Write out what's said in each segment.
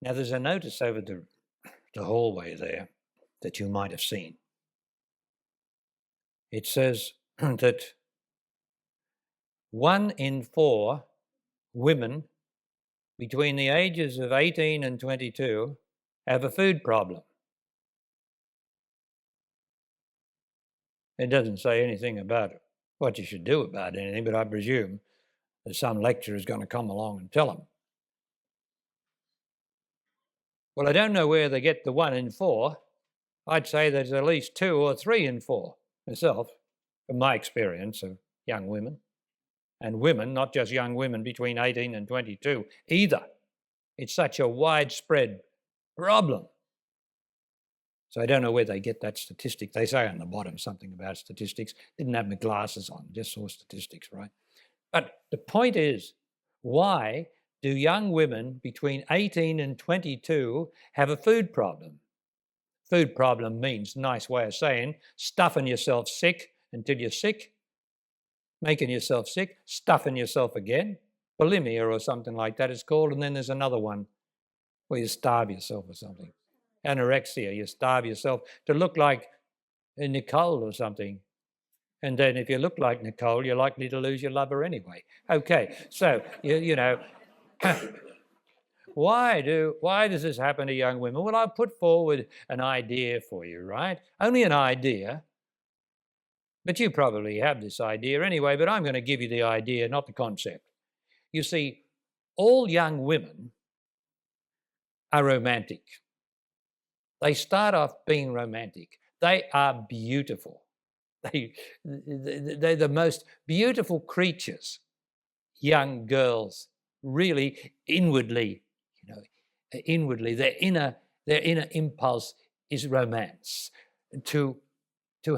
Now, there's a notice over the hallway there that you might have seen. It says that 1 in 4 women between the ages of 18 and 22 have a food problem. It doesn't say anything about what you should do about anything, but I presume that some lecturer is going to come along and tell them. Well, I don't know where they get the 1 in 4. I'd say there's at least 2 or 3 in 4 myself, from my experience of young women. And women, not just young women between 18 and 22 either. It's such a widespread problem. So I don't know where they get that statistic. They say on the bottom something about statistics. Didn't have my glasses on, just saw statistics, right? But the point is, why do young women between 18 and 22 have a food problem? Food problem means, nice way of saying, stuffing yourself sick until you're sick, making yourself sick, stuffing yourself again. Bulimia or something like that it's called. And then there's another one where you starve yourself or something. Anorexia, you starve yourself to look like Nicole or something. And then if you look like Nicole, you're likely to lose your lover anyway. Okay, so, you know, why does this happen to young women? Well, I've put forward an idea for you, right? Only an idea. But you probably have this idea anyway, but I'm going to give you the idea, not the concept. You see, all young women are romantic. They start off being romantic. They are beautiful. They're the most beautiful creatures, young girls, really inwardly, inwardly, their inner impulse is romance, to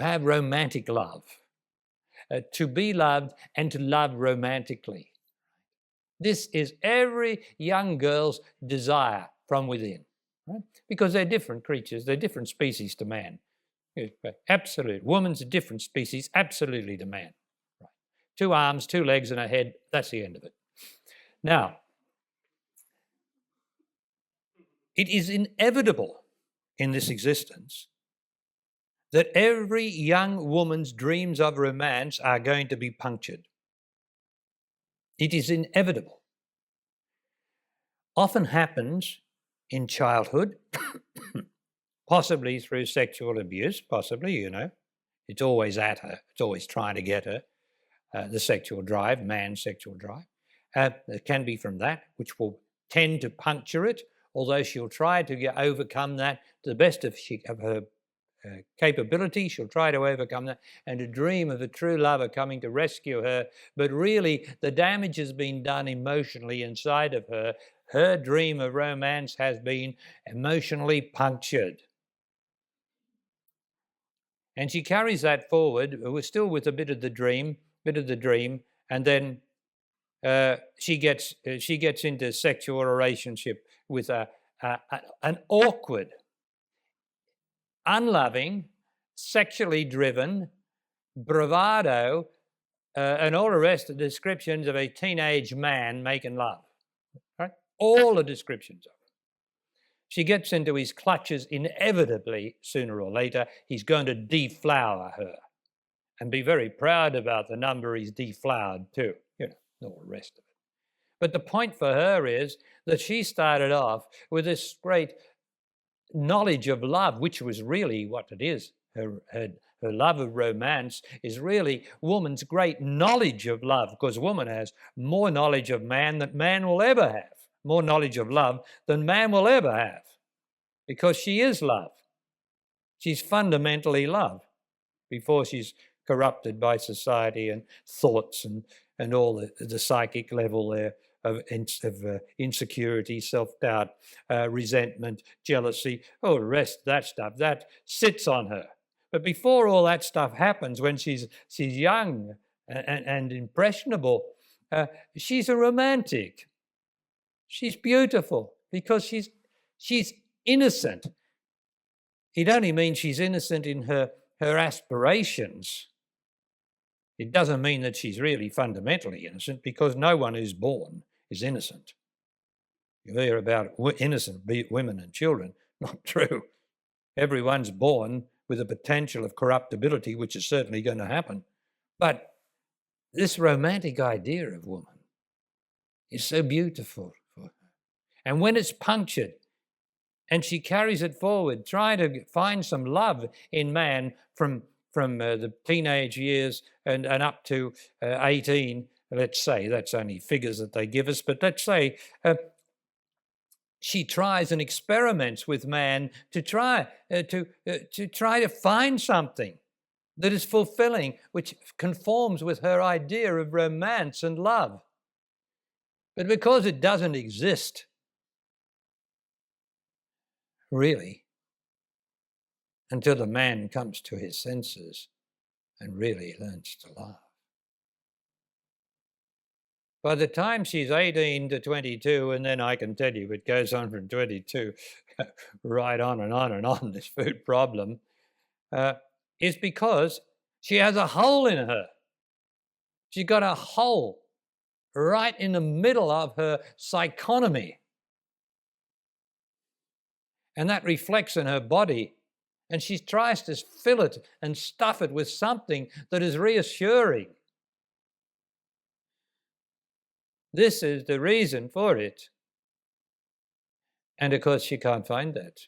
have romantic love, to be loved and to love romantically. This is every young girl's desire from within, right? Because they're different creatures, they're different species to man. Absolute. Woman's a different species, absolutely to man. Right. 2 arms, 2 legs and a head, that's the end of it. Now, it is inevitable in this existence that every young woman's dreams of romance are going to be punctured. It is inevitable. Often happens in childhood, possibly through sexual abuse, possibly, It's always at her. It's always trying to get her, the sexual drive, man's sexual drive. It can be from that, which will tend to puncture it, although she'll try to overcome that to the best of her capability. She'll try to overcome that and to dream of a true lover coming to rescue her. But really, the damage has been done emotionally inside of her. Her dream of romance has been emotionally punctured. And she carries that forward. We're still with a bit of the dream, and then she gets into sexual relationship with an awkward, unloving, sexually driven, bravado, and all the rest of the descriptions of a teenage man making love. Right? All the descriptions of it. She gets into his clutches inevitably, sooner or later. He's going to deflower her and be very proud about the number he's deflowered too, all the rest of it. But the point for her is that she started off with this great knowledge of love, which was really what it is. Her love of romance is really woman's great knowledge of love, because woman has more knowledge of man than man will ever have, more knowledge of love than man will ever have, because she is love. She's fundamentally love before she's corrupted by society and thoughts and all the psychic level there of insecurity, self-doubt, resentment, jealousy, all the rest of that stuff, that sits on her. But before all that stuff happens, when she's young and impressionable, she's a romantic. She's beautiful because she's innocent. It only means she's innocent in her aspirations. It doesn't mean that she's really fundamentally innocent, because no one who's born is innocent. You hear about innocent women and children. Not true. Everyone's born with a potential of corruptibility, which is certainly going to happen. But this romantic idea of woman is so beautiful for her. And when it's punctured and she carries it forward, trying to find some love in man from the teenage years and up to 18, let's say, that's only figures that they give us, but let's say she tries and experiments with man to try to find something that is fulfilling, which conforms with her idea of romance and love. But because it doesn't exist, really, until the man comes to his senses and really learns to love. By the time she's 18 to 22, and then I can tell you it goes on from 22 right on and on and on, this food problem, is because she has a hole in her. She's got a hole right in the middle of her psychonomy. And that reflects in her body. And she tries to fill it and stuff it with something that is reassuring. This is the reason for it. And of course, she can't find that.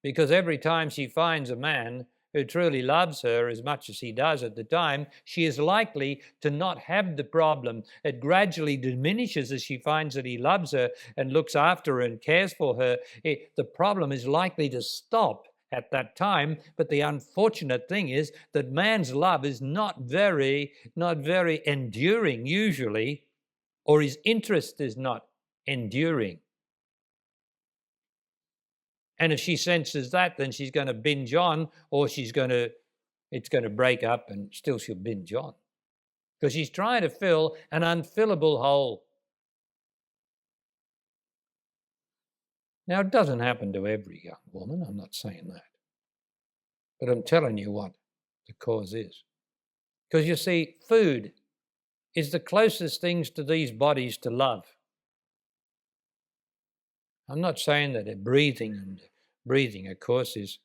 Because every time she finds a man who truly loves her as much as he does at the time, she is likely to not have the problem. It gradually diminishes as she finds that he loves her and looks after her and cares for her. The problem is likely to stop at that time. But the unfortunate thing is that man's love is not very enduring usually, or his interest is not enduring. And if she senses that, then she's going to binge on, or it's going to break up, and still she'll binge on. Because she's trying to fill an unfillable hole. Now, it doesn't happen to every young woman, I'm not saying that. But I'm telling you what the cause is. Because you see, food is the closest things to these bodies to love. I'm not saying that breathing, of course, is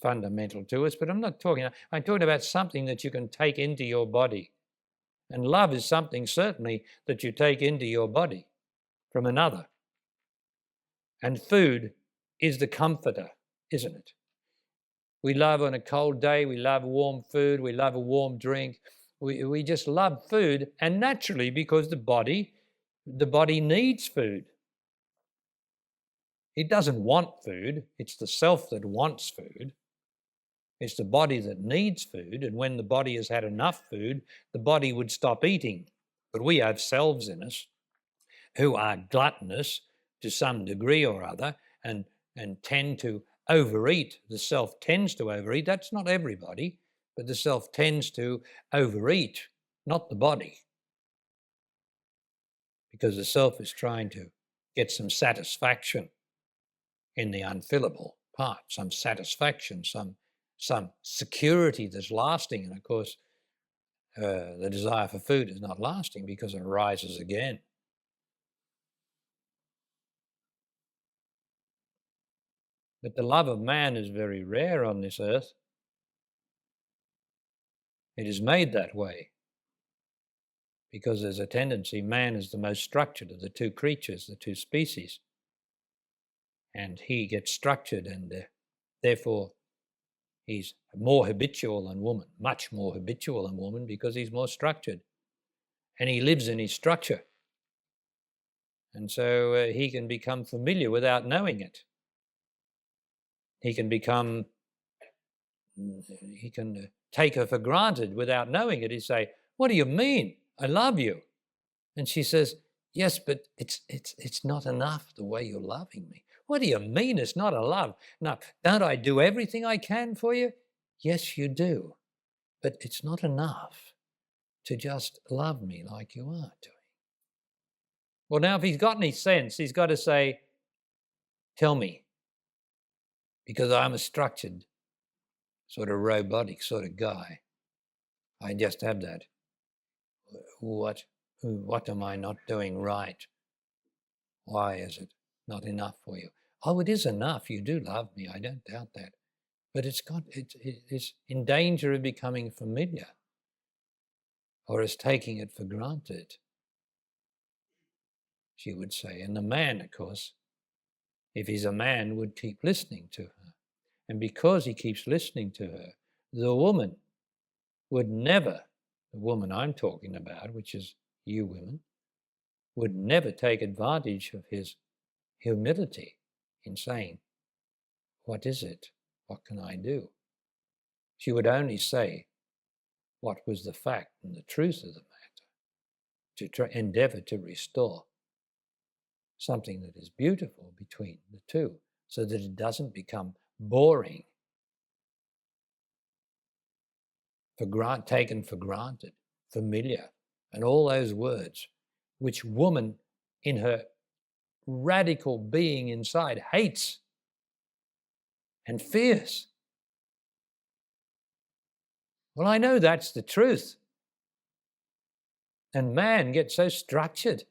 fundamental to us, but I'm talking about something that you can take into your body. And love is something certainly that you take into your body from another. And food is the comforter, isn't it? We love on a cold day, we love warm food, we love a warm drink. We just love food, and naturally, because the body needs food. It doesn't want food. It's the self that wants food. It's the body that needs food. And when the body has had enough food, the body would stop eating. But we have selves in us who are gluttonous to some degree or other and tend to overeat. The self tends to overeat. That's not everybody, but the self tends to overeat, not the body. Because the self is trying to get some satisfaction in the unfillable part, some satisfaction, some security that's lasting. And of course, the desire for food is not lasting because it arises again. But the love of man is very rare on this earth. It is made that way because there's a tendency, man is the most structured of the two creatures, the two species. And he gets structured, and therefore he's more habitual than woman, much more habitual than woman, because he's more structured. And he lives in his structure. And so he can become familiar without knowing it. He can take her for granted without knowing it. He'd say, "What do you mean? I love you." And she says, "Yes, but it's not enough the way you're loving me." "What do you mean it's not a love? No, don't I do everything I can for you?" "Yes, you do, but it's not enough to just love me like you are doing." Well, now, if he's got any sense, he's got to say, "Tell me," because I'm a structured, sort of robotic sort of guy. I just have that. What am I not doing right? Why is it not enough for you? Oh, it is enough. You do love me. I don't doubt that. But it's in danger of becoming familiar, or is taking it for granted, she would say. And the man, of course, if he's a man, would keep listening to her. And because he keeps listening to her, the woman would never, the woman I'm talking about, which is you women, would never take advantage of his humility in saying, what is it? What can I do? She would only say what was the fact and the truth of the matter, to endeavor to restore something that is beautiful between the two, so that it doesn't become boring, taken for granted, familiar, and all those words which woman in her radical being inside hates and fears. Well, I know that's the truth. And man gets so structured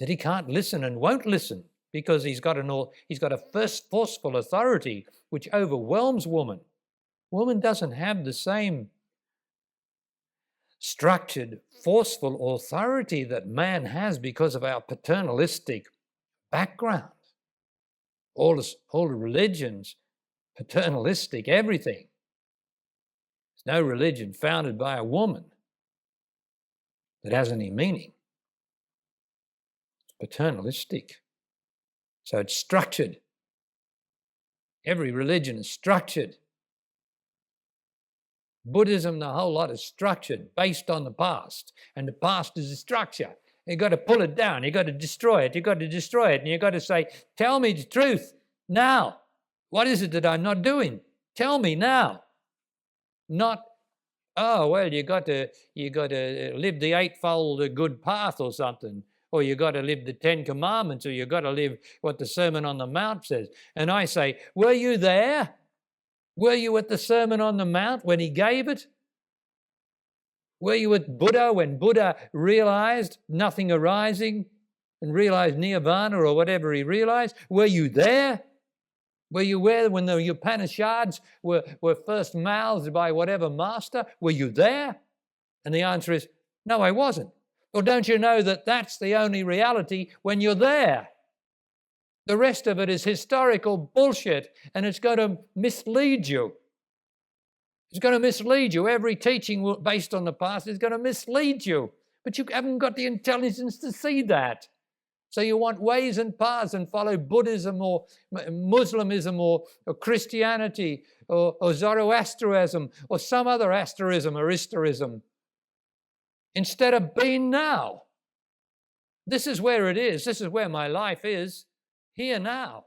that he can't listen and won't listen because he's got a first forceful authority which overwhelms woman. Woman doesn't have the same structured, forceful authority that man has because of our paternalistic background. All the religions, paternalistic, everything. There's no religion founded by a woman that has any meaning. It's paternalistic. So it's structured. Every religion is structured. Buddhism, the whole lot is structured based on the past. And the past is a structure. You've got to pull it down. You've got to destroy it. You've got to destroy it. And you've got to say, tell me the truth now. What is it that I'm not doing? Tell me now. Not, oh, well, you got to live the eightfold good path or something. Or you got to live the 10 Commandments, or you got to live what the Sermon on the Mount says. And I say, were you there? Were you at the Sermon on the Mount when he gave it? Were you with Buddha when Buddha realized nothing arising and realized nirvana or whatever he realized? Were you there? Were you there when the Upanishads were first mouthed by whatever master? Were you there? And the answer is, no, I wasn't. Well, don't you know that that's the only reality when you're there? The rest of it is historical bullshit, and it's going to mislead you. It's going to mislead you. Every teaching based on the past is going to mislead you. But you haven't got the intelligence to see that. So you want ways and paths and follow Buddhism or Muslimism or Christianity or Zoroastrianism or some other asterism or isterism instead of being now. This is where it is. This is where my life is, here now.